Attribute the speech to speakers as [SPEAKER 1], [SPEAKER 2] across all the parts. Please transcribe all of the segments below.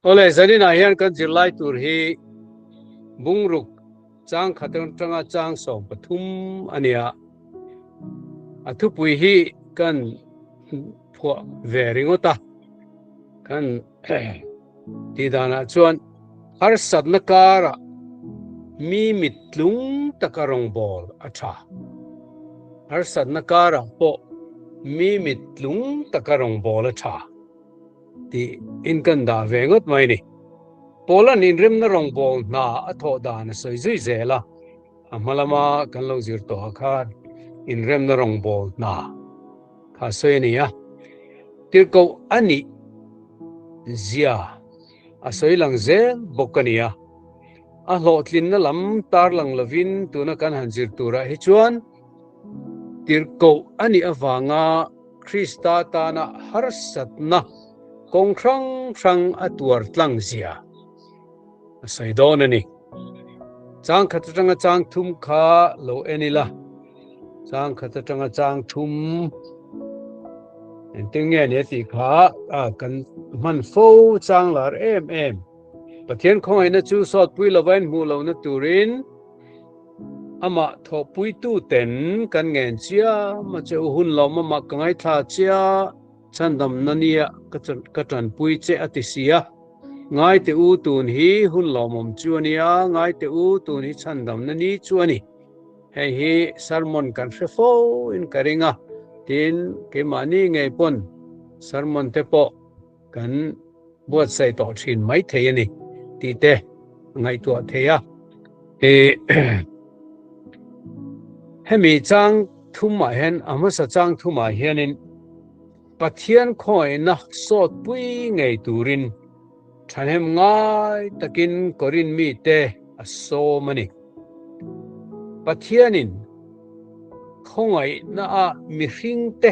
[SPEAKER 1] Ole zani na hian kan zirlai tur hi bungruk chang khatang tanga chang som pathum ania athu pui hi kan phwa veringota kan ti dana chuan har satna kara mi mitlung takarong bol acha har satna kara po mi mitlung takarong bol acha ti in kan da vengot mai ni Polan Inremna rawngbawl na a thaw dan a soi zui zela a hmalama kan lo zir tawh kha Inremna rawngbawl na kha soi ni a tirko ani zia a soi lang zel bawk ani a hlaw tlin na lam tar lang lovin tuna kan han zir tura hi chuan tirko ani awanga Krista tana har satna kong thrang a tuar tlang zia soi dawn ani chang khatanga chang thum kha lo enila chang khatanga chang thum ting nge ne ti kha kan man fo chang lar em pathian khong ina chu sot pui lovain mu lo na turin ama tho pui tu ten kan ngen chia ma cheu hun lo ma kangai tha chia chandam nania ka tran pui che atisia ngai te u tun hi hun lomom chuania ngai te u tun hi chandam na ni chuani hei hi sermon kan hrefo in karinga tin ke mani ngei pon sermon te po kan buat sai to thin mai thei ani ti te ngai to theya e hemi chang thuma hen amasa chang thuma hianin pathian khoi na sot pui ngei turin Thanem ngai takin Korinth mi te aso mani pathianin khongai na a mi hring te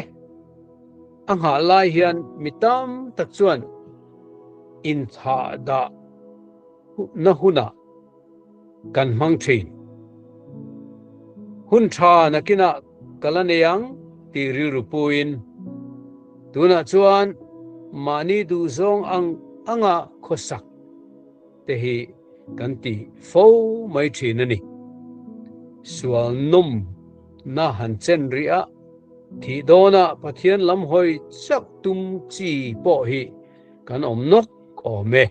[SPEAKER 1] anga lai hian mitam tak chuan in tha da na huna kan mang thin hun tha nakina kalaneyang ti rirupuin tuna chuan mani du zong anga khosak te hi kan ti fo mai thin ani sual num na han chen ria thi dona pathian lam hoi chak tum chi po hi kan om nok ome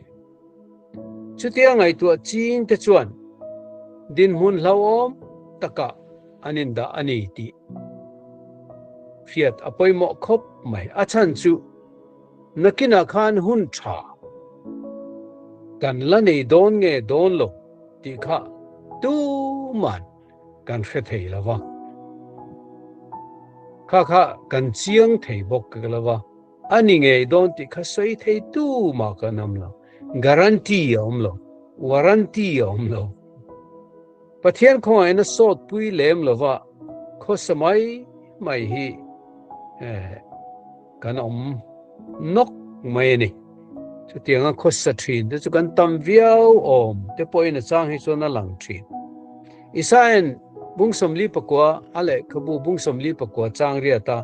[SPEAKER 1] chutia ngai tu ching te chuan din hun hlau om taka aninda ani ti fiat apoimo khop mai achan chu nakina khan hun tha kan la nei don nge don lo ti kha tu man kan khe thei lawa kha kan chiang thei bok ka lawa ani nge don ti kha soi thei tu ma ka nam lo guarantee om lo warranty om lo pathian khoi na sot pui lem lawa kho samai mai hi kan om nok mai ni chu tianga kho sa thin te chu kan tam viau om te poina chang hi chona lang thin isain bungsom li pakwa ale khabu bungsom li pakwa chang ria ta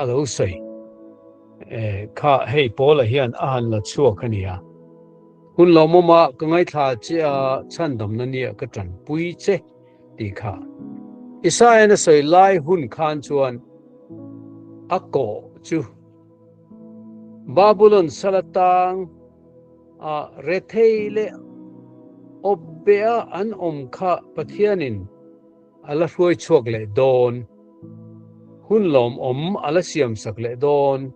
[SPEAKER 1] a lo sei kha hei pola hian a han la chuak ania hun lo mama kangai tha chia chandam na nia ka tran pui che ti kha isain a sei lai hun khan chuan ako chu Babylon salatang retheile obbea an omkha pathianin ala hroi chuak le don hunlom ala siam sak le don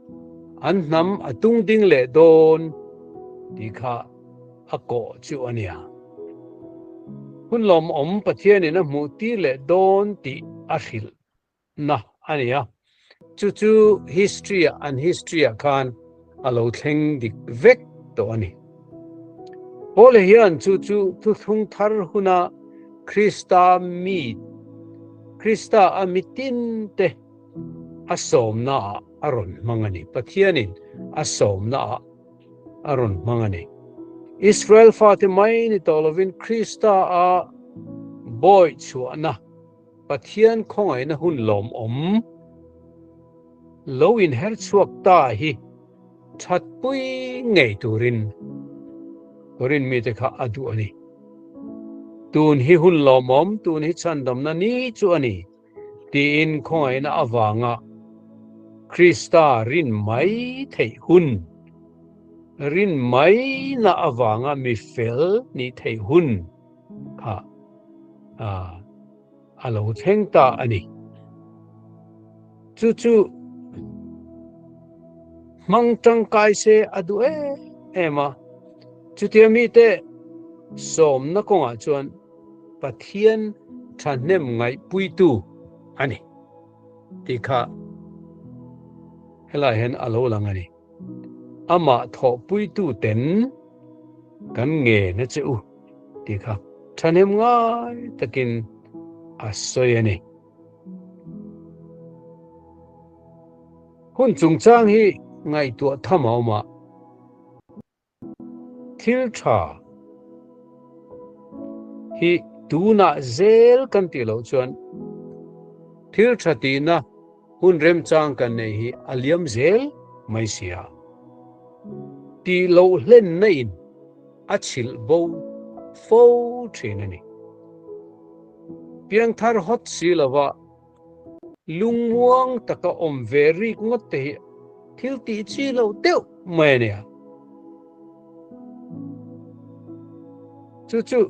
[SPEAKER 1] an nam atung ding le don tikha ako chu ania hunlom pathianin a muti le don ti akhil na ania chu history khan alo thleng dik vek to ani pole hian chu thung thar huna Krista amitin te asom na aron mangani pathianin asom na aron mangani Israel fatimai ni tolovin Krista a boy chuana pathian khongai na hun lom lo in her chuak ta hi chặt bui ngày turin mi te kha adu ani tun hi hun lo mom tun hi chan dam na ni chu ani ti in khoi na awanga Krista rin mai thei hun rin mai na awanga mi fel ni thei hun kha alo theng ta ani chu chu mang tang kai se adu ema chu ti mi te som na ko nga chuan pathian thanem ngai pui tu ani ti kha helai hen alo lang ani ama tho pui tu ten kan nge na chu ti kha thanem ngai takin asoi ani hun chung chang hi ngai tu thamau ma thil tha hi tu na zel kan ti lo chuan thil tha ti na hun rem chang kan nei hi aliam zel mai sia ti lo hlen na in achil bo fo thin ani piang thar hot si lawa lungwang taka om very ngot te thil ti chi lo teu mai ne chu chu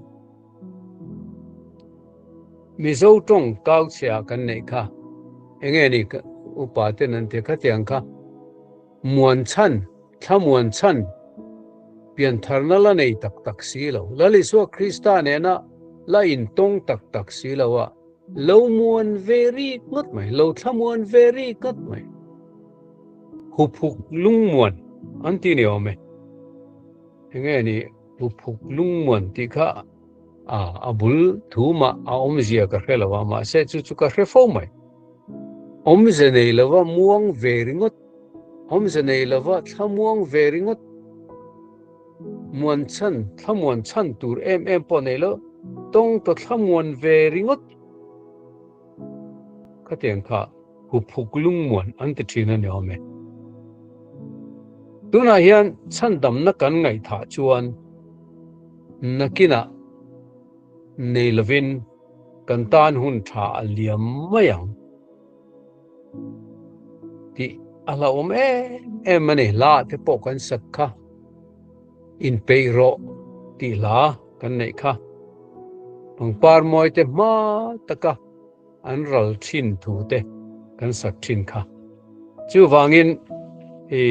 [SPEAKER 1] mi zo tong kau chia kan nei kha enge ni upa te nan te kha tiang kha muan chan thamuan chan pian tharna la nei tak tak si lo lali so Krista ne na la in tong tak tak si lo wa lo muan very ngot mai lo thamuan very ngot mai hupuk lung muan anti ne ome enge ni hupuk lung muan ti kha abul thuma om zia ka khelawa ma se chu chu ka khefo mai om ze nei lawa muang veringot om ze nei lawa thamuang veringot muan chan thamuan chan tur em po nei lo tong to thamuan veringot ka tiang kha hupuk lung muan ante thina ne ome tuna hian chan dam na kan ngai tha chuan nakina nei lovin kan tan hun tha aliam mayang ti ala em mane la te po kan sakha in peiro ti la kan nei kha pangpar moi te ma taka an ral thin thu te kan sak thin kha chu wangin e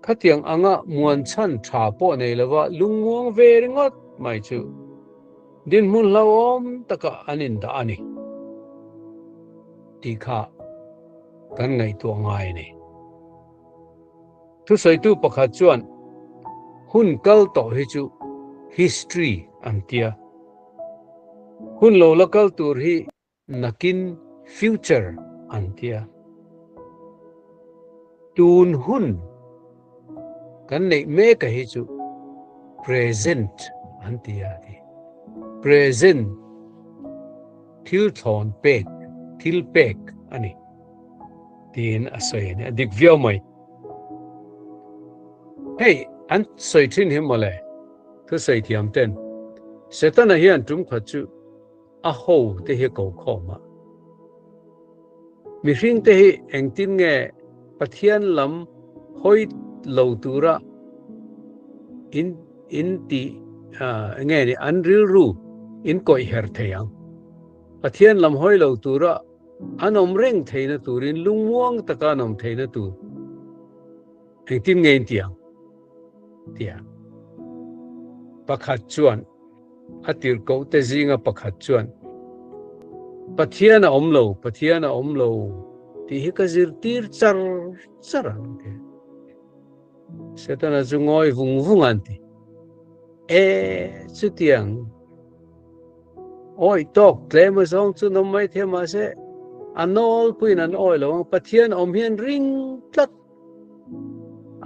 [SPEAKER 1] khatiang anga muan chan tha po nei lawa lungwang veringot mai chu din mun lawom taka anin da ani ti kha kan ngai tu ngai ni thu sai tu pakha chuan hun kal to hi chu history antia hun lo local tur hi nakin future antia tun hun kan nei me ka hi chu present antia di present thil thon pek thil pek ani tin asoi ne dik vio mai hey an soi thin him male thu sei thiam ten setana hian tum khachu a ho te he ko khoma mi hring te hi engtin nge pathian lam hoi lo tura in ti nge ni an ril ru in koi her theyang pathian lam hoi lo tura anom reng theina turin lungwang taka nom theina tu engtin nge tiang tia pakhat chuan atir ko te zinga pakhat chuan pathian om lo ti hi ka zir tir charang ke setana zungoi vung anti chu tiang oi tok tlema song chu nom mai thema se anol puin an oi lawang pathian om hian ring tlat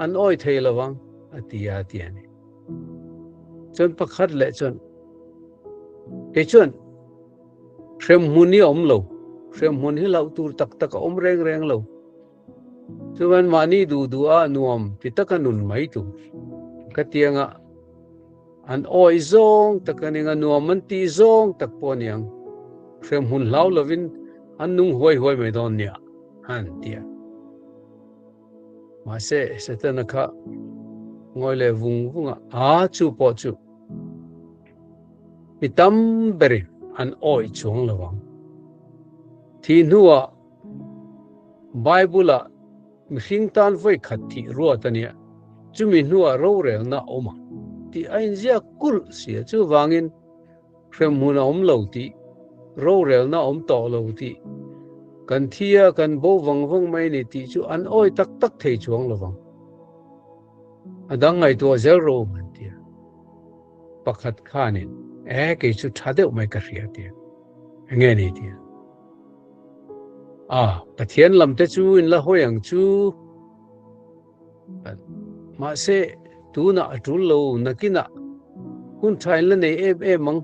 [SPEAKER 1] an oi thei lawang atia tiani chon pakhat le chon ke chon hrem huni om lo hrem hun hi lau tur tak tak om reng lo Chu ban mani du a nuam ti takanun mai tu katianga an oi zong takaninga nuam man ti zong takponiang khrem hun lau lovin an nung hoi mai don nia han tia ma se setana kha ngoi le vunga a chu po chu mitam beri an oi chung lawang thi nuwa Bible mihing tan voi khati ruwa tania chumi nuwa ro rel na oma ti ain zia kul sia chu wangin khrem hun om lo ti ro rel na om to lo ti kan thia kan bo wang mai ni ti chu an oi tak thei chuang lawang adang ngai to zero man tia pakhat khanin ke chu thade mai ka ria tia nge ni tia pathian lam te chu in la hoyang chu ma se tu na atul lo nakina hun thain la nei em mang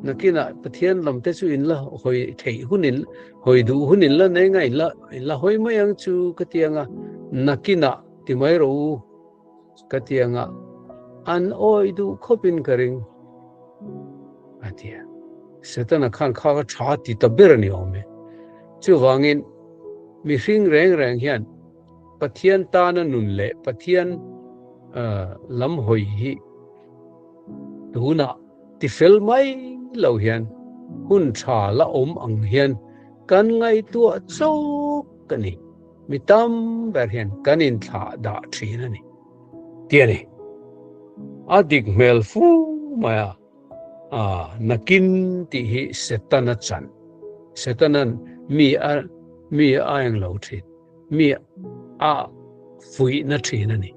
[SPEAKER 1] nakina pathian lam te chu in la hoi thei hunin hoi du hunin la nei ngai la hoi mayang chu katianga nakina ti mai ro katianga an oi du khopin karing atia setana khan kha ka tha ti tabir ni ome chu wangin mi hring reng hian pathian ta na nun le pathian lam hoi hi tuna ti fel mai lo hian hun tha la om ang hian kan ngai tu chau kani mitam ber hian kanin tha da thina ni tiani adik mel fu maya nakin ti hi setana chan setanan mi a yang lo thin mi a fui na thina ni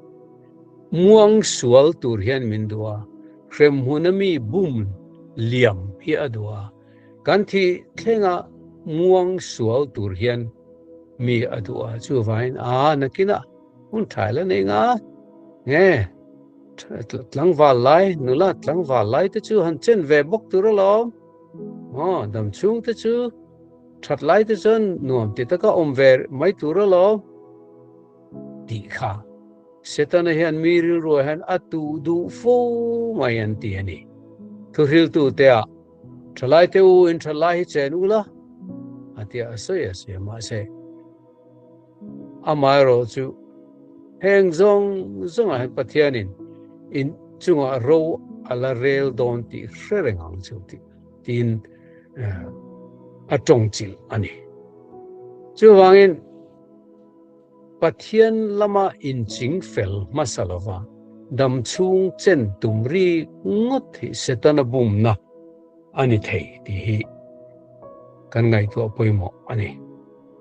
[SPEAKER 1] muang sual tur hian min duwa khrem hunami bum liam hi adwa kan thi thlenga muang sual tur hian mi adwa chu vain nakina hun thaila nei nga nge tlangwal lai nula tlangwal lai te chu han chen ve bok tur lo dam chung te chu that lai te chon nuam ti taka om ver mai tur lo ti kha setana hian mi ril ro han atu du fo mai an ti ani thu hil tu te a thalai te u in thalai hi chen ula atia asoya se ma se amai ro chu heng zong a pathianin in chunga ro ala rel don ti hrengang ang chu ti tin atong chil ani chu wangin pathian lama in ching fel masalova dam chung chen tumri ngot hi setana bum na ani thei ti hi kan ngai to poimo ani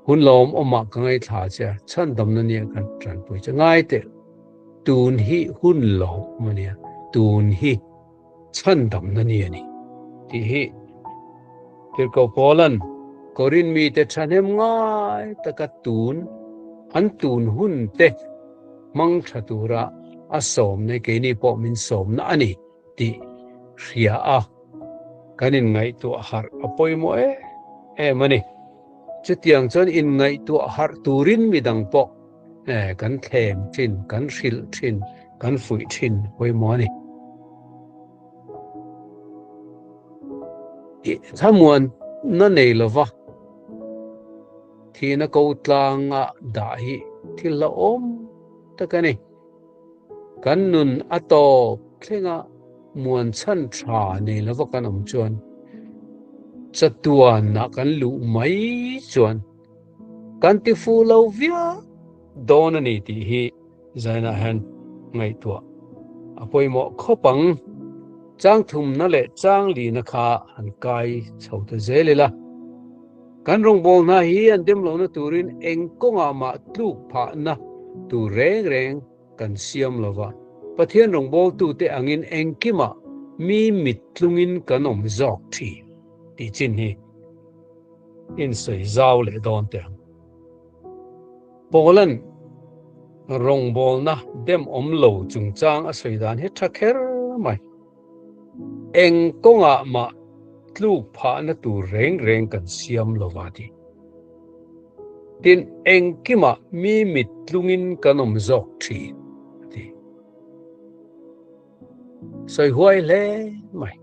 [SPEAKER 1] hun lom oma ka ngai tha cha chan dam na ni kan tran pui cha ngai te tun hi hun lom mania tun hi chan dam na ni ani ti hi tir ko polan Korinth mi te thanem ngai taka tun an tun hun te mang thatura asom ne ke ni po min som na ani ti ria a kanin ngai to har apoi mo mani chutiang chon in ngai to har turin midang po kan them thin kan hril thin kan fui thin poi mo ni thamuan na nei lova thina ko tlanga da hi thila om takani kan nun ato thlenga muan chan tha nei lova kan om chuan chatuan na kan lu mai chuan kan ti fu lo via don ani ti hi zaina han ngai tua apoi mo khopang chang thum na le chang li na kha an kai chhota zelela kan rawngbawl na hi an dem lo na turin engkonga ma tluk pha na tu reng kan siam lova pathian rawngbawl tu te angin engkima mi mitlungin kan om zok thi ti chin hi in soi zau le don te polan rawngbawl na dem om lo chung chang a soidan he thakher mai engkonga ma tluk pha na tu reng kan siam lovati tin engkima mi mitlungin kanom zok thi ti soi huai le mai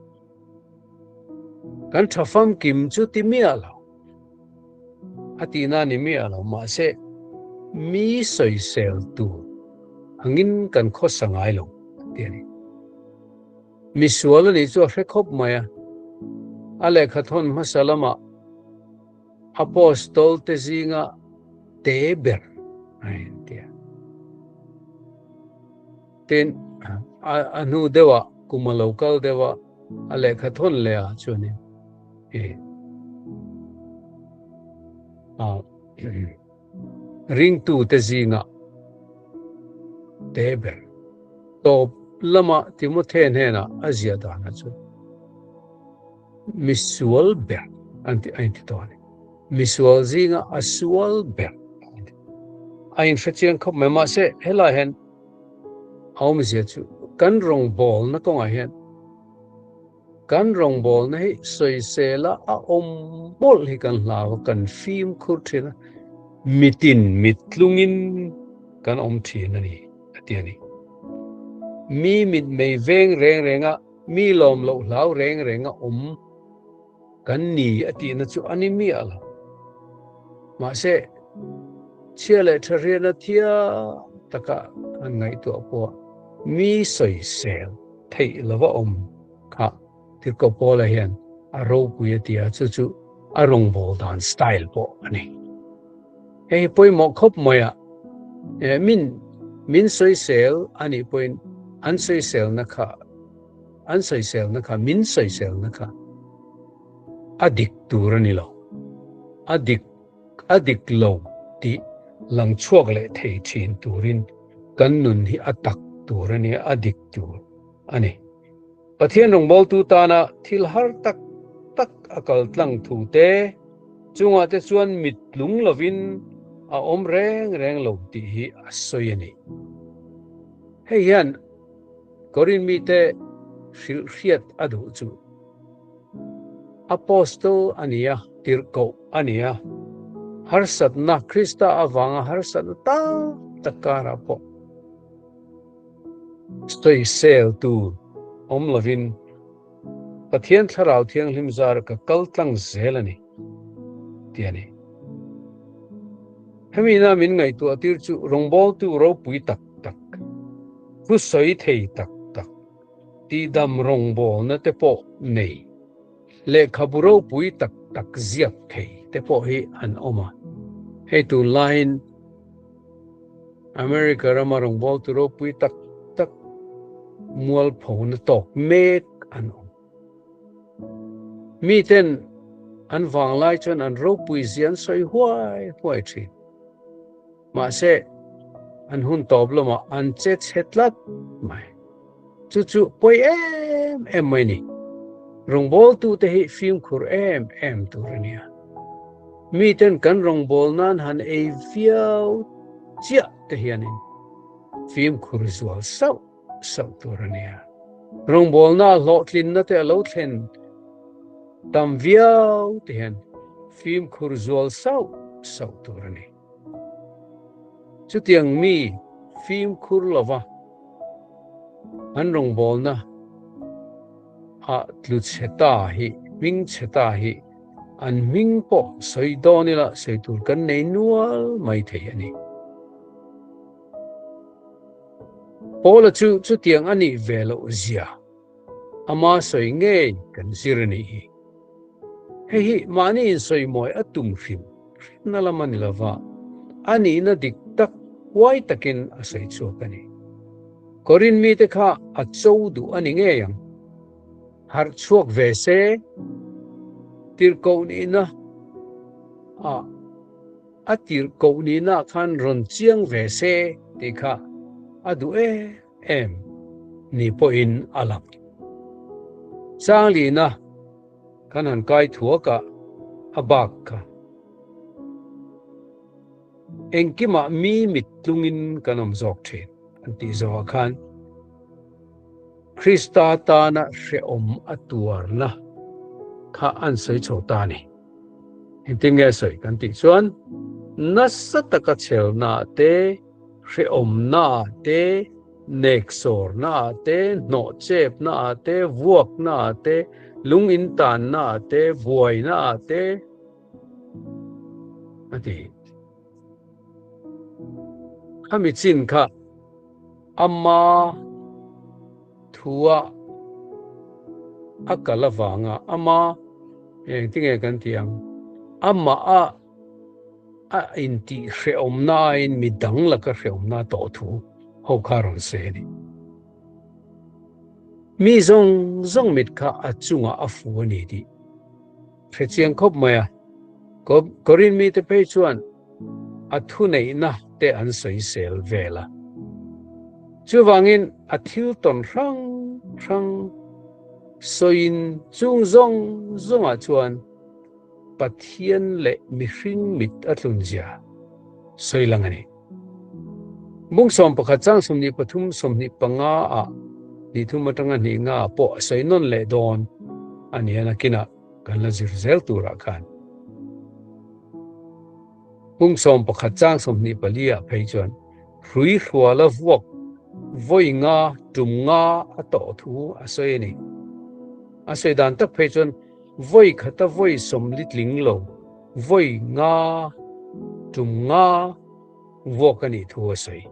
[SPEAKER 1] kan thafam kim chu ti mi alo atina ni mi alo ma se mi soi sel tu hangin kan kho sangai lo ti ni mi sual ni chu rekhop maya ale khathon masalama apostol te zinga teber ai tia ten anu dewa kumalokal dewa ale khathon le a chuni ring tu te zinga teber to lama timothen hena azia dana chu misual ber anti to misual zinga asual ber ain fachian khop mema se hela hen aum zia chu kan rong bol na kong a hen kan rong bol na hi soi se la a om bol hi kan law kan film khur thina mitin mitlungin kan om thina ni atiani mi mit mei veng reng renga mi lom lo lau reng renga kan ni atina chu animi ala ma se chiale tharena thia taka an ngai to po mi soi sel thei lova kha tir ko pola hian a ro puya tia chu a rong bol dan style po ani hei poi mo khop moya min soi sel ani point an soi sel na kha min soi sel na kha adik turani lo adik lo ti lang chuak le thei thin turin kan nun hi atak turani adik tur ani pathian rong bol tu ta na thil har tak akal tlang thu te chunga te chuan mitlung lovin a om reng lo ti hi asoi ani hei hian Korinth mi te riat adu chu apostol ania tirko ania harsat na Krista awanga harsat ta takara po stoi sel tu om lovin pathian tharau thiang hlimzar ka kaltlang zelani tiani hemina min ngai tu atir chu rongbol tu ro pui tak pu soi thei tak ti dam rongbol na te po nei le khaburo pui tak ziak thei te po hi an oma hei tu line America rama rongbol tu ro pui tak mual phone tok mek an mi ten an wang lai chon an ro pui zian soi huai thi ma se an hun top lo ma an chetlat mai chu poi em mai ni rongbol tu te hi film khur em tu rania mi ten kan rongbol nan han e viau chia te hianin film khur zual sau tu rania rongbol na lo tlin na te lo thlen tam viau te hian film khur zual sau tu rani chu tiang mi film khur lova an rongbol na a tlu cheta hi ming cheta hi an ming po soi doni la seitur kan nei nual mai thei ani pola chu tiang ani velo zia ama soi nge kan sirani hi mani in soi moi atum phim nalamani lava ani na dik tak wai takin asai chokani Korinth mi te kha a chou du ani nge yang har chuak ve se tir ko ni na a tir ko ni na khan ron chiang ve se te kha adu em ni po in alam sang li na kan han kai thua ka abak ka engkima mi mitlungin kanom zok the anti zo khan Krista ta na she atuar na kha an sei chota ni hinting ge sei kan ti chuan nasata chel na te re om na te neksor na te no chep na te vuak na te lung in tan na te buai na te ati kami chin kha amma thua akala wanga ama tinge kan tiang ama a inti re om na in midang la ka re om na to thu ho kharon se ni mi zong zong mit kha achunga afu ni di phe chiang khop maya Korinth mi te pe chuan athu nei na te an soi sel vela chu wangin athil ton rang soin chung zong a chuan pathian le mi hring mit atlunjia soilangani mung som pakhat chang somni pathum somni panga a ni thumatanga ni nga po soinon le don aniana kina kan la zirzel tura khan mung som pakhat chang somni palia pheichuan hrui hruala vuak voi nga tum nga ato thu asoini asoi dan tak pheichuan voi khata voi som litling lo voi nga tum nga vuakani thu asoi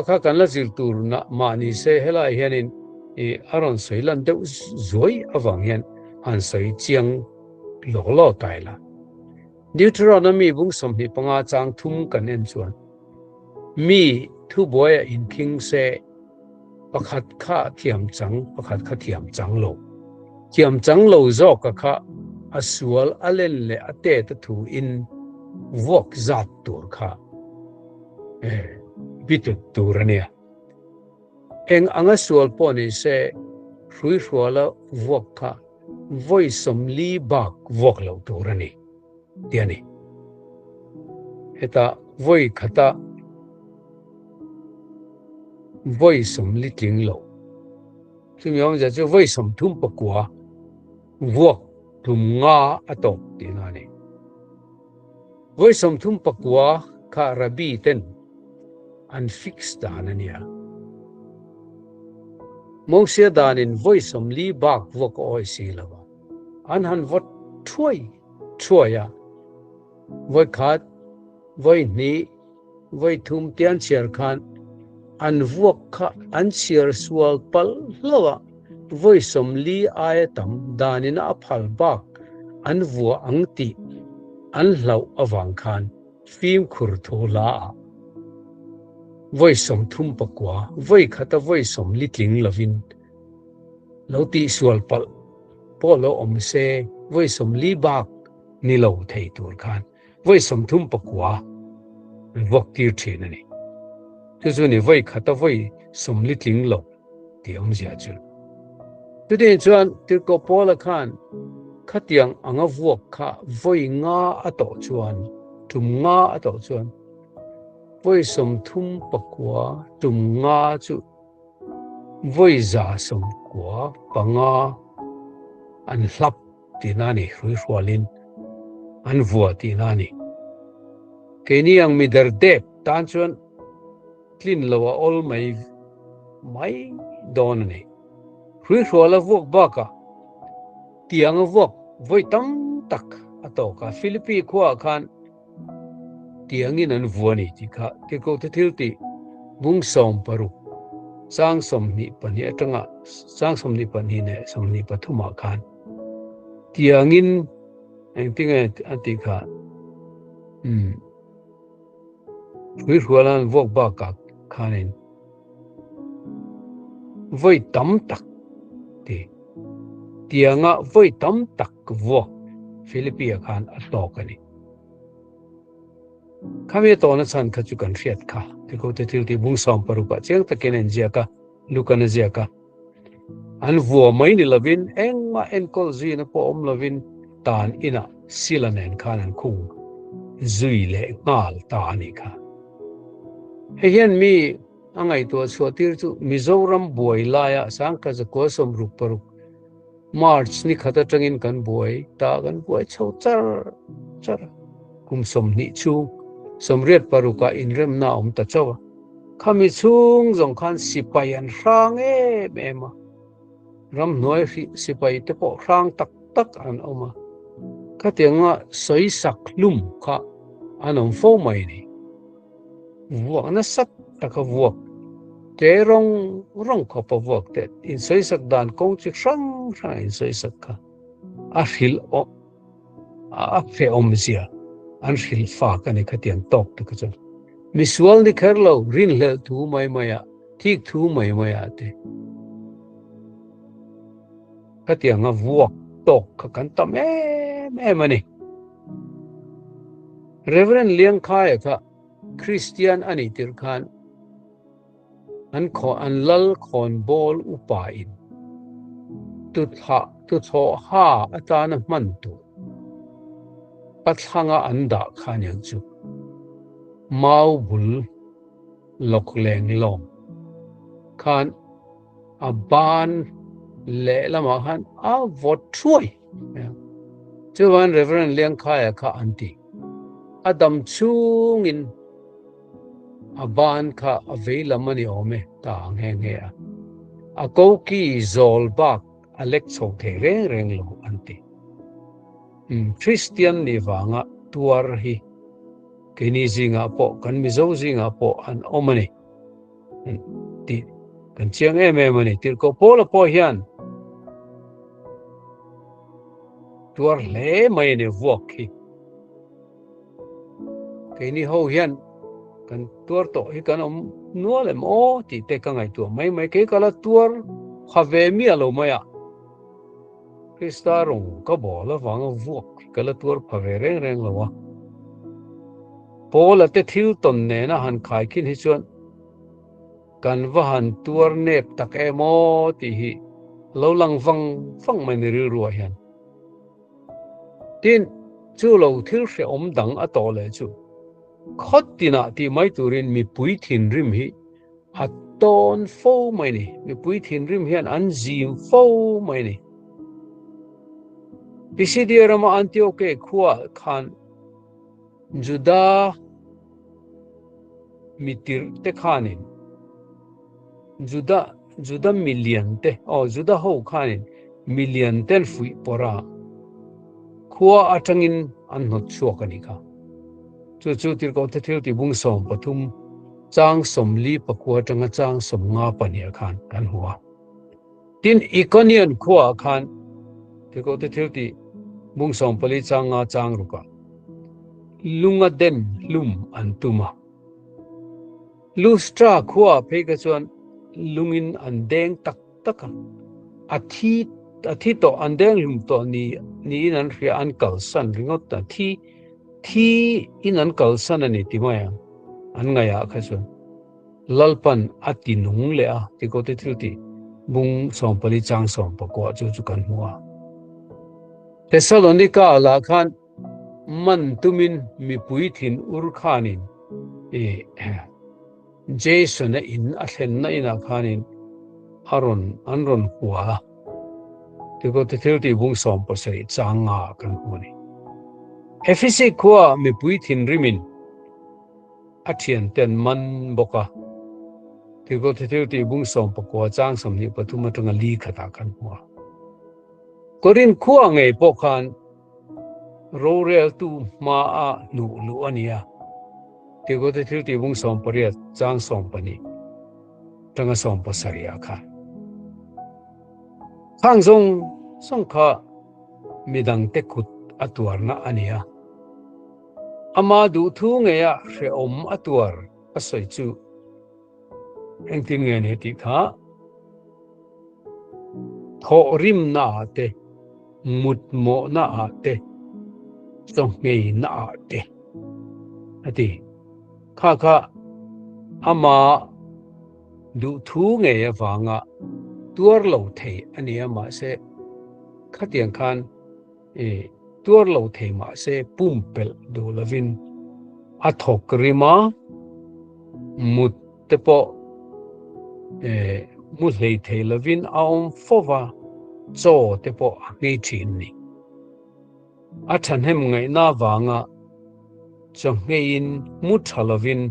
[SPEAKER 1] kha kan la zir tur na mani se hela hianin aron soilan deuh zoi awang hian an soi chiang lo taila Deuteronomy bung som hi panga chang thum kan en chuan mi thu boya in king se pakhat kha thiam chang lo zo ka kha asual alen le ate ta thu in wok zat tur kha bitut turania eng anga sual poni se hrui hruala wok kha voi som li bak wok lo turani tiani eta voi khata voi som litling lo chumyong ja chu voi som thum pakwa vuak thum nga atok tinani voi som thum pakwa kha rabi ten an fix danania mongsia danin voi som li bak vuak oi silawa an han vot thuaya voi khat voi ni voi thum tian chiar khan an vuak kha an chiar sual pal lawa voi som li ai tam danin a phal bak an vua angti an hlau awang khan phim khur thola voi som thum pakwa voi khata voi som litling lovin loti sual pal polo omse voi som li bak ni lo thei tur khan voi som thum pakwa vok tir thinani chu ni voi khata voi som litling lo ti om zia chu tudin chuan tir ko pola khan khatiang anga vuak kha voi nga ato chuan tum nga ato chuan voi som thum pakwa tum nga chu voi za som kwa panga an hlap tinani hrui hrualin an vua tinani keni ang midar dep tan chuan clean lawa ol mai donani hrui hruala vuak baka tiang vuak voi tam tak atoka Philippi khwa khan tiangin an vuani ti kha ti ko te thilti bung som paru sang som ni pani atanga sang som ni pani ne som ni pathuma khan tiangin engtinge ati kha hrui hrualan vuak baka khanin voi tam tak ti tianga voi tam tak vuak Philippi khan atokani khame to na chan khachu kan riat kha tiko te thilti bung som paru pa cheng ta kenen jia ka lukana jia ka an vuo mai ni lovin engma enkol zi na po om lovin tan ina silanen khan an khung zui le ngal ta ni kha hian mi angai to chotir chu Mizoram buai laya sang ka ja ko som ruk paruk March ni khata tangin kan buai ta kan buai chau char som ni chung somriat paruka Inremna ta chawa khami chung zong khan sipai an rang ema ram noi sipai te po rang tak an oma khatianga soi sak lum kha anom fo mai ni vuak na sat taka vuak te rong kho pa vuak te in soi sak dan kong chi sang in soi sak kha a hil o a fe om zia an hil fa ka ni khatiang tok te ka chon misual ni kherlo rin le thu mai maya thik thu mai maya te khatianga vuak tok ka kan tam ani Reverend Liang Khai kha Christian ani tir khan an lal khon bol upa in tu tho ha atana man tu pathanga anda khan yang chu mau bul lok leng long khan aban le lama khan a vot throi chu wan Reverend Liang Khai kha anti adam chungin aban kha aveilamani ome ta nge a ko ki zol bak alek chok the reng lo anti Christian ni wanga tuar hi kini zinga po kan mi zo zinga po an omani ti kan chiang mani tir ko polo po hian tuar le mai ne wok hi kini ho hian kan tuar to hi kan nual mo ti te ka ngai tu mai ke kala tuar khave mi alo maya Krista rong ka bola wanga vuak kala tuar phave reng lo wa pola te thil ton ne na han khai kin hi chuan kan va han tuar nep tak emo ti hi lo lang wang mai ni ri ruwa hian tin chu lo thil hre om dang a to le chu khotina ti mai turin mi pui thin rim hi a ton fo mai ni mi pui thin rim hian an zim fo mai ni Pisidiarama Antioche khuwa khan juda mitir te khanin juda million te juda ho khanin million ten fui pora khuwa atangin an not chuakani kha chu tir ko te thil ti bung som pathum chang som li pakwa tanga chang som nga pania khan kan huwa tin iconian khuwa khan tir ko te thil ti bung som pali chang nga chang ruka lunga den lum antuma lustra khuwa pheka chuan lungin andeng tak athi to andeng lum to ni nan ria an kalsan ringot ta thi in an kalsan ani timaya an ngaya kha chuan lalpan ati nung le a ti ko te thil ti bung som pali chang som pakwa chu kan huwa Thessalonica la khan man tumin mi pui thin ur khanin Jason in a thlen na ina khanin anron huwa tiko te thil ti bung som pasari changa kan huni Efisi khuwa mi pui thin rimin athian ten man boka tiko te thil ti bung som pakwa chang som ni pathuma tanga li khata kan huwa Korinth khuwa ngai pokhan rorel tu ma a nu ania tiko te thil ti bung som paria chang som pani tanga som pasaria kha Chhunzawm song kha midang te khut atuar na ania ama du thu ngeya hre om atuar asoi chu engtin nge ne ti kha tho rim na te mut mo na te song ngei na te ati kha ama du thu ngeya wanga tuar lo thei ania ma se khatiang khan tuar lo thei ma se pumpel do lavin athok rima mut te po mut lei thei lavin aom fova cho te po ngei thin ni athan hem ngai na wanga trong nghe in mút halovin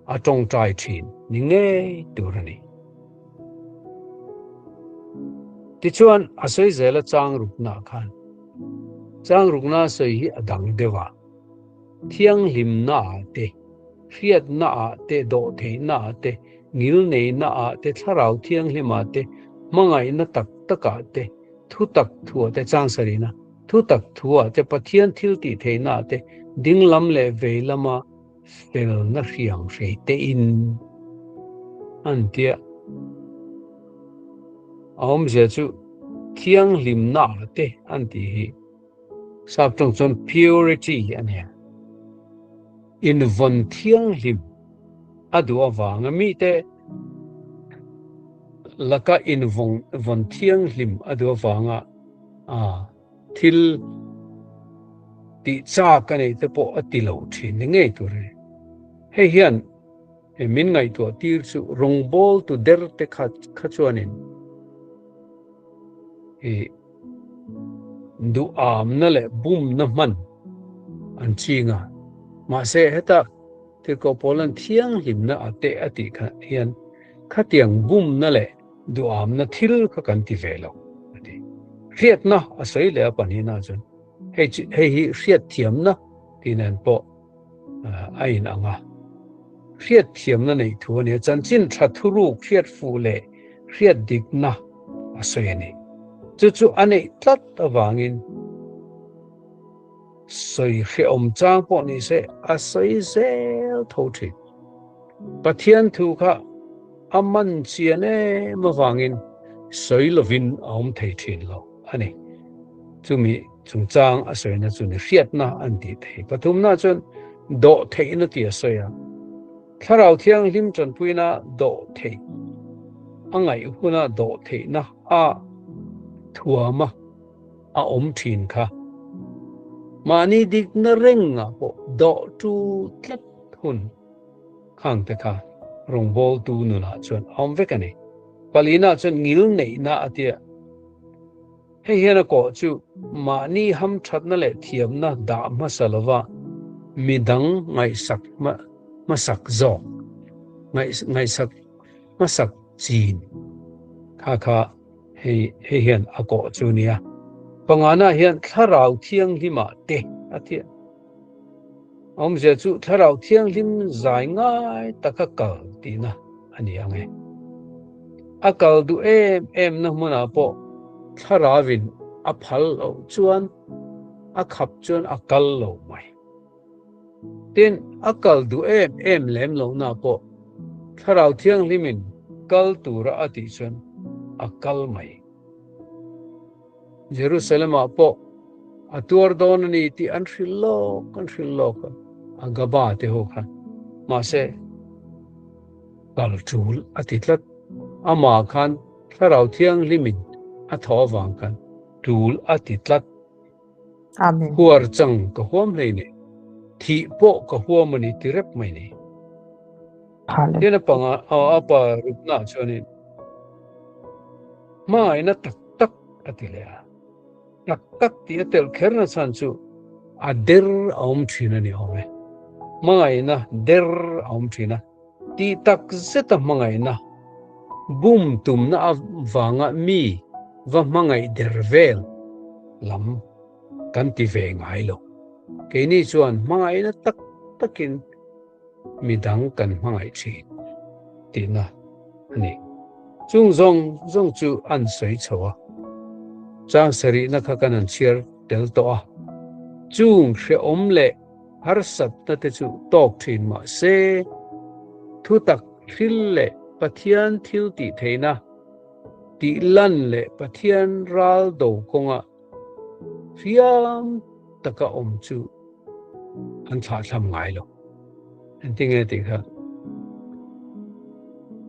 [SPEAKER 1] a trong trai chín nhưng nghe đủ rồi nè thì chuan a soi giờ là trang rục na khan trang rục na soi hi adang dewa thiang lim na te riat na te do the na te ngil nei na te tharau thiang lima te mangai na tak taka te thu tak thua te chang sarina thu tak thua te pathian thil ti the na te ding lam le ve lama fel na riang re te in an tia om je chu thiang lim na te an ti hi sab tong chon purity ania in von thiang lim adu awanga mi te laka in von thiang lim adu awanga thil ti cha ka nei te po atilo thin nge tur he hian he min ngai to tir chu rawngbawl tu der te kha chuanin he du am na le bum na man an chinga ma se heta te ko polan thiang lim na ate ati kha hian kha tiang bum na le du am na thil kha kan ti velo ati riat na asai le pani na chun hei hi riat thiam na tinan po ain anga riat thiam na nei thu ne chan chin tha thuru riat fu le riat dik na asai ni chu ane tlat awangin soi khe om chang po ni se asai zel tho thi pathian thu kha aman chiane mawangin soi lovin om thei thin lo ani chumi chung chang asoi na chuni riat na an ti thei pathum na chun do thei na ti asoya tharau thiang lim chan puina do thei angai huna do thei na a thuama a om thin kha mani dik na renga po do tu tlat hun khang te kha rawngbawl tu nu na chuan om vekani palina chuan ngil nei na atia he hian ko chu mani ham thatna le thiam na da ma salwa midang ngai sak ma sak zo ngai sak ma sak chin kha he hian a ko chu nia pangana hian tharau thiang lima te atia om je chu tharau thiang lim zai ngai taka kal tina ani ange akal du em na muna po tharawin a phal lo chuan a khap chuan akal lo mai tin akal du em lem lo na po tharau thiang limin kal tura ati chuan akal mai Jerusalem po atur don ni ti an hrilo agaba te ho khan ma se kal chul atitlat ama khan tharau thiang limin a thawang khan tul atitlat
[SPEAKER 2] Amen.
[SPEAKER 1] huar chang ka huam nei ne thi po ka huam ni tirep mai ne
[SPEAKER 2] Hallelujah.
[SPEAKER 1] tena panga apa rupna choni ma ina tak atilea tak ti atel kherna chan chu ader om thina ni home mangai na der om thina ti tak zeta mangai na bum tum na wanga mi wa mangai dervel lam kan ti ve ngai lo ke ni chuan mangai na takin midang kan mangai chi ti na ani Chhunzawm chu an soi chawa chang sari na kha kanan chiar tel to a chung hre om le har sat na te chu tok thin ma se thu tak thil le pathian thil ti theina ti lan le pathian ral do konga fiam taka om chu an tha tham ngai lo an tinge ti kha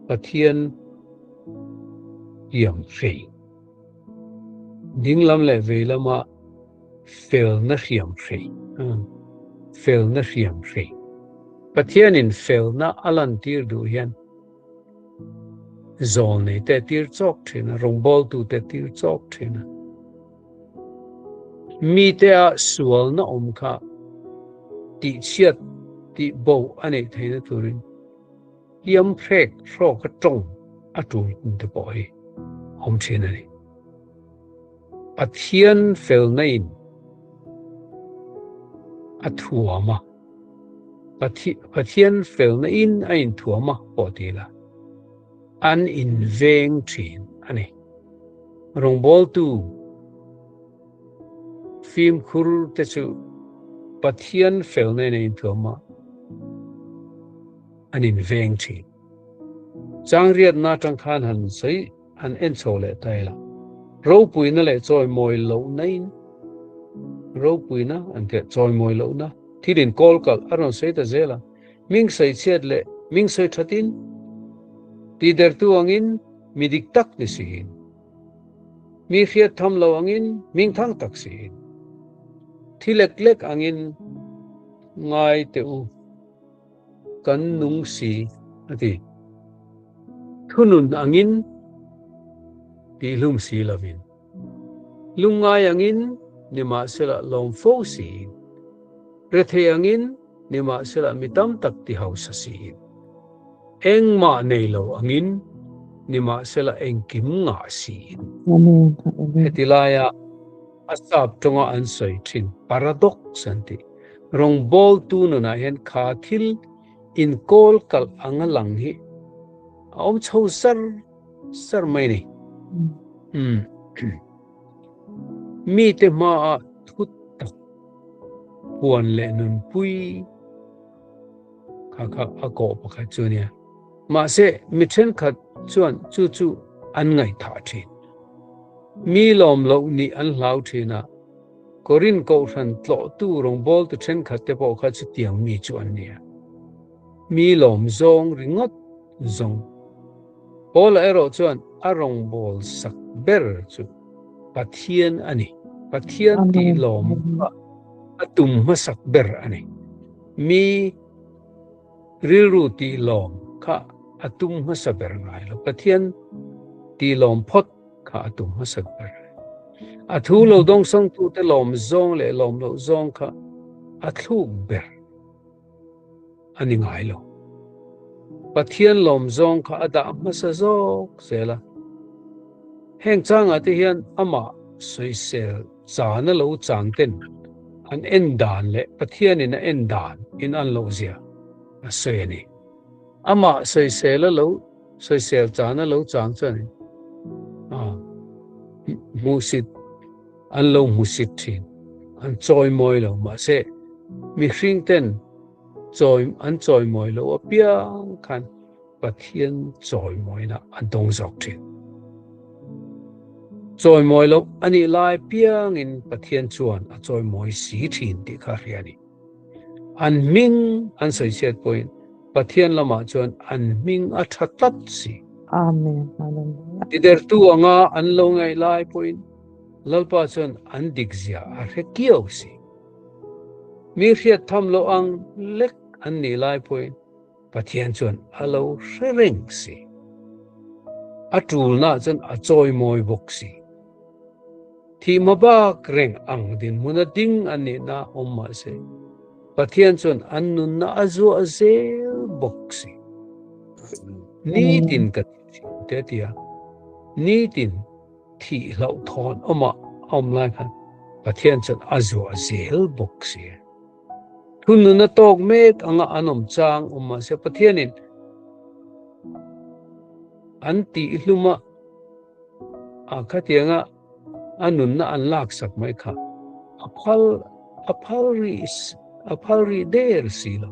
[SPEAKER 1] pathian yam fei ding lam le ve lama fel na hiam fei pathian in fel na alan tir du hian zol nei te tir chok thina rawngbawl tu te tir chok thina mi te a sual na om kha ti chiat ti bo ani theina turin yam phek thro ka trong atul te poi hom thin ani pathian fel nain athuama pathian fel nain ain thuama potila an in veng thin ani rawngbawl tu phim khur te chu pathian fel nain ain thuama an in veng thin chang riat na tang khan han sei an en chole taila ro puina le choi moi lo nain ro puina an te choi moi lo na thirin kol kal aron sei ta zela ming sei chet le ming sei thatin ti der tu angin midik tak ni sin mi khiat tham lo angin ming thang tak sin thilek lek angin ngai te u kan nung si ati thunun angin ti lum si lavin lungai angin nima sela lom fo si rethe angin nima sela mitam tak ti hausa si eng ma nei lo angin nima sela eng kim nga si
[SPEAKER 2] Amen.
[SPEAKER 1] hetilaya asap tonga an soi thin paradox anti rawngbawl tu na hen kha thil in kol kal angalang hi om chho sar mai ni mi te ma thut tak puan le nun pui kha ako pakha chunia ma se mi then khat chuan chu an ngai tha thin mi lom lo ni an hlau thina Korinth ko than tlo tu rawngbawl tu then khat te po kha chu tiang mi chuan nia mi lom zong ringot zong Paul ero chuan a rawngbawl sak ber chu pathian ani pathian ti lom atum masak ber ani mi rilru ti lom kha atum masaber ngai lo pathian ti lom phot kha atum masak ber athu lo dong song tu te lom zong le lom lo zong kha athluk ber ani ngai lo pathian lom zong kha ada masa zok sela heng chang ati hian ama soisel chana lo chang ten an en dan le pathian in en dan in an lo zia aseni ama soisel lo soisel chana lo chang chan musit an lo musit thin an choi moi lo ma se mi hring ten choi an choi moi lo piang khan pathian choi moi na an dong zok thin choi moi lo ani lai piang in pathian chuan a choi moi si thin ti kha riani an ming an sei chet point pathian lama chuan an ming a thatat si
[SPEAKER 2] Amen. Hallelujah.
[SPEAKER 1] ti der tu anga an lo ngai lai point lalpa chuan an dikzia a rekiau si mi riat tham lo ang lek an ni lai point pathian chuan a lo reng si atul na chuan a choi moi bok si thi mabak reng ang din muna ding ani na omma se pathian chuan an nun na azu azel bok si ni tin ka te tia ni tin thi lo thon oma om lai khan pathian chuan azu azel bok si thun na tok mek anga anom chang omma se pathianin an ti hluma a khatianga anun na an lak sak mai kha aphal ri der silo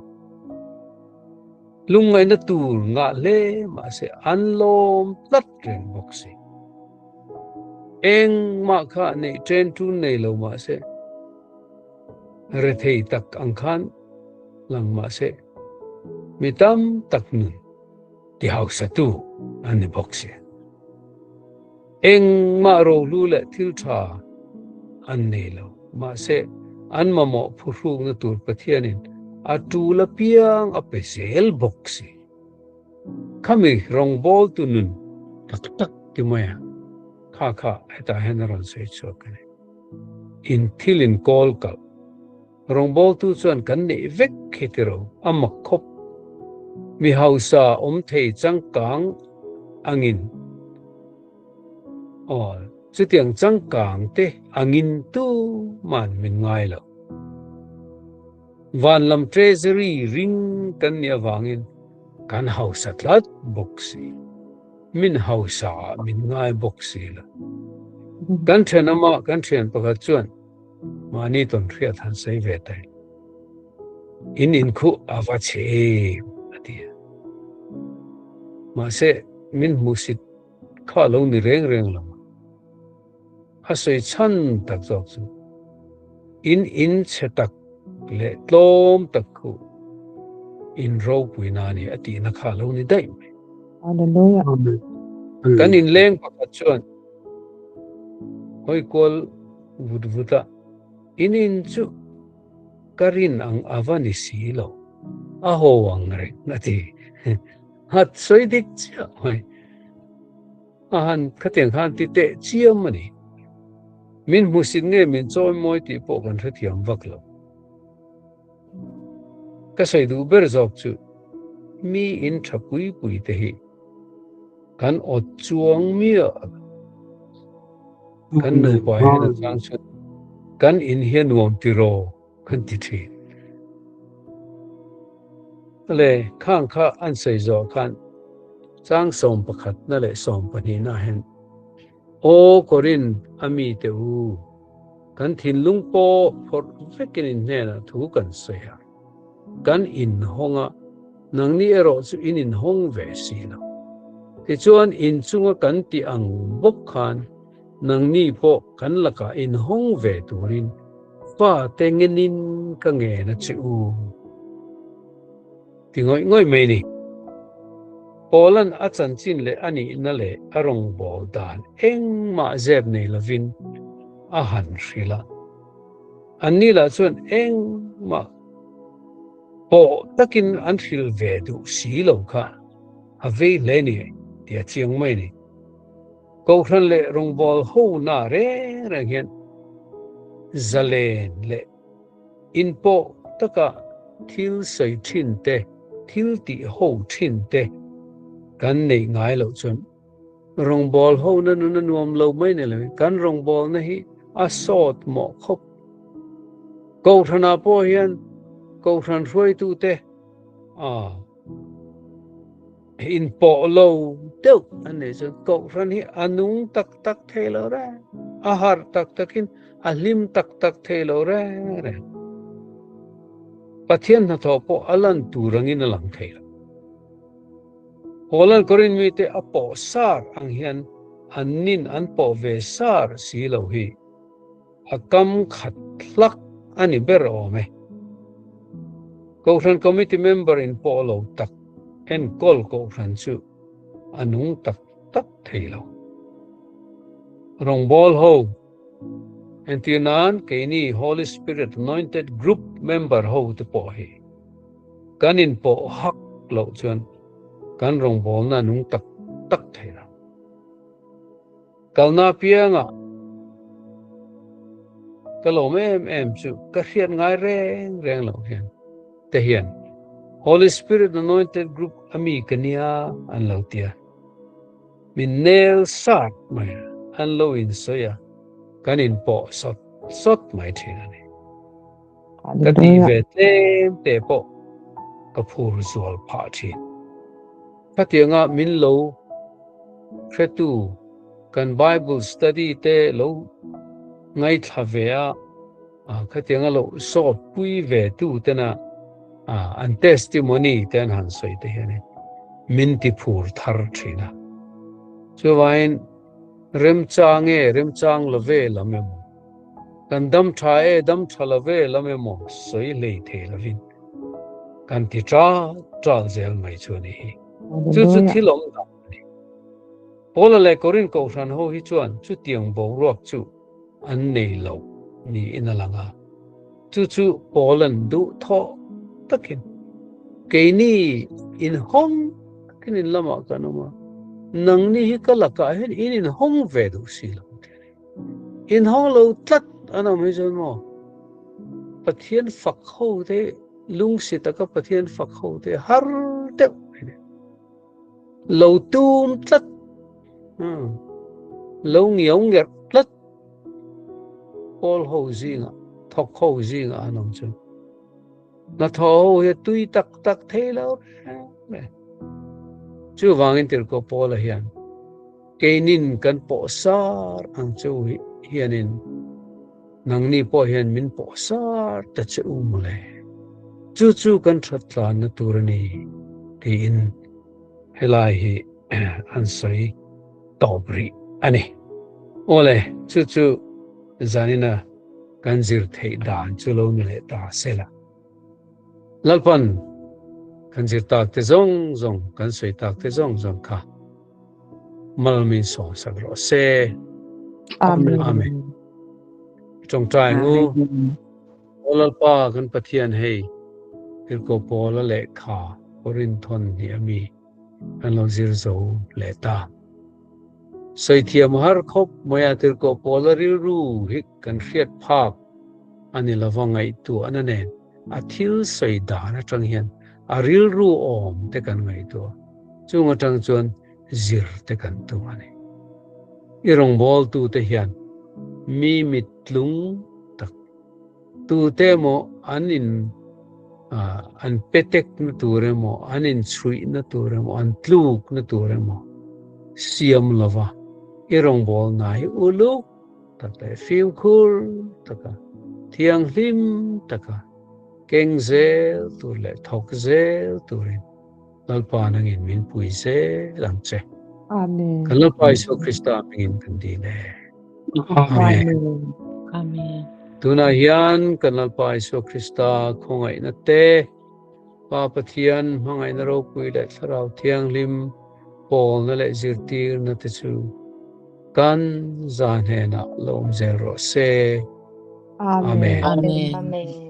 [SPEAKER 1] lungai na tur nga le ma se an lom tat ren bok si eng ma kha nei train tu nei lo ma se re thei tak ang khan lang ma se mitam tak nun ti hau sa tu an ni bok si eng ma ro lu le thil tha an nei lo ma se an ma mo phu na tur pathianin atu la piang a pesel boxi khami rawngbawl tu nun tak ti maya kha eta henaron sei chokane in thilin kol kal rawngbawl tu chuan kan nei vek hi ti ro amak khop mi hausa thei changkang angin chu tiang changkang te angin tu man min ngai lo van lam treasury ring kan nia wangin kan hausa tlat boxi min hausa min ngai boxi la kan thenama kan thian pakhat chuan mani ton thria than sei ve tai in khu awa che atia ma se min musit kha lo ni reng lo ha sei chan tak jok chu in che tak le tlom tak khu in ro puina ni ati na kha lo ni dai
[SPEAKER 2] Hallelujah.
[SPEAKER 1] kan in leng pakhat chuan hoi kol vudvuta in chu karin ang avani silo aho ang re nati hat soidik chia hoi ahan khateng khan ti te chiam mani min musin nge min choi moi ti po kan thiam vaklo ka sei du ber jok chu mi in thapui pui te hi kan ot chuang mi kan nu pai na chang chu kan in hian wom ti ro kan ti thi le khang kha an sei zo khan chang som pakhat na le som pani na hen o Korinth ami te u kan thin lung po for vekin in ne na thu kan sei ha kan in honga nang ni ero chu in hong ve si lo ti chuan in chunga kan ti ang bok khan nang ni po kan laka in hong ve turin pa tengenin ka nge na chu ti ngoi me ni Polan achan chin le ani na le arong bol dan eng ma zeb nei lovin a han rila ani la chuan eng ma po takin an thil ve du si lo kha a ve le ni tia chiang mai ni ko thran le rong bol ho na re hian zalen le in po taka thil sei thin te thil ti ho thin te kan nei ngai lo chuan rong bol ho na nuam lo mai ne le kan rong bol na hi a sot mo khop ko thana po hian ko than roi tu te in po lo deuh an nei chuan ko than hi anung tak tak thelo ra a har tak takin a lim tak tak thelo ra pathian na tho po alan turangin alang thela Polan Korin mi te apo sar ang hian anin an po ve sar si lo hi akam khatlak ani ber ome Koran committee member in polo tak en kol Koran chu anung tak tak thailo rong bol ho en tinan keini Holy Spirit anointed group member ho te po hi kanin po hak lo chuan kan rong bol na nung tak tak thaila kalna pianga kalom em chu ka hian ngai reng lo hian te hian Holy Spirit anointed group ami kania an lo tia min nail sat mai an lo in soya kanin po sot mai thina ni ka ti ve te po ka phur zual pha thi patianga min lo kretu kan Bible study te lo ngai thavea khatianga lo so pui ve tu tena an testimony ten han soi te hian min ti phur thar thina chuwain rem chang love lamemo kan dam tha love lamemo soi le the lovin kan ti tra zel mai chuni chu thilom da Pola le Korin ko ran ho hi chuan chu tiang bo ruak chu an nei lo ni inalanga chu Polan du tho takin keini in hong kinin lama kanuma nang ni hi kalaka hen in hong ve du si lo in hong lo tlat ana mi mo pathian phak ho te lung si ta ka pathian phak ho te har te lo tum tlat lo ngiong nger tlat pol ho zinga thok ho zinga anong chu na tho he tui tak tak the lo chu wangin tir ko pol hian keinin kan po sar ang chu hianin nangni po hian min po sar ta chu mule chu kan thatla na turani ti in helai hi ansai tobri ani ole chu zanina kanzir thei dan chulo mile ta sela lalpan kanzir tak te zong kan soi tak te zong kha malmin so sagro se amen trong trai ngu olalpa kan pathian hei tirko pola le kha Korinth hi ami kan lo zir zo le ta soi thiam har khop moya tirko pola ru hi kan hriat phak ani lawangai tu anane athil soi da na tang hian aril ru om te kan ngai tu chunga tang chuan zir te kan tu ani irong bol tu te hian mi mitlung tak tu te mo anin an petek na ture mo anin chui na ture mo an tluk na ture mo siam lava irong bol nai uluk takta film khur taka thiang hlim taka keng zel tu le thok zel turin lalpa nangin min pui se lang che
[SPEAKER 2] Amen.
[SPEAKER 1] kalapa iso Krista mingin kandi le amen
[SPEAKER 2] Amen.
[SPEAKER 1] tuna hian kanalpa iso Krista khongai na te pa pathian mangai na ro pui le tharau thiang hlim pol na le zirtir na te chu kan zan he na lom zero se
[SPEAKER 2] Amen.
[SPEAKER 1] amen
[SPEAKER 3] Amen.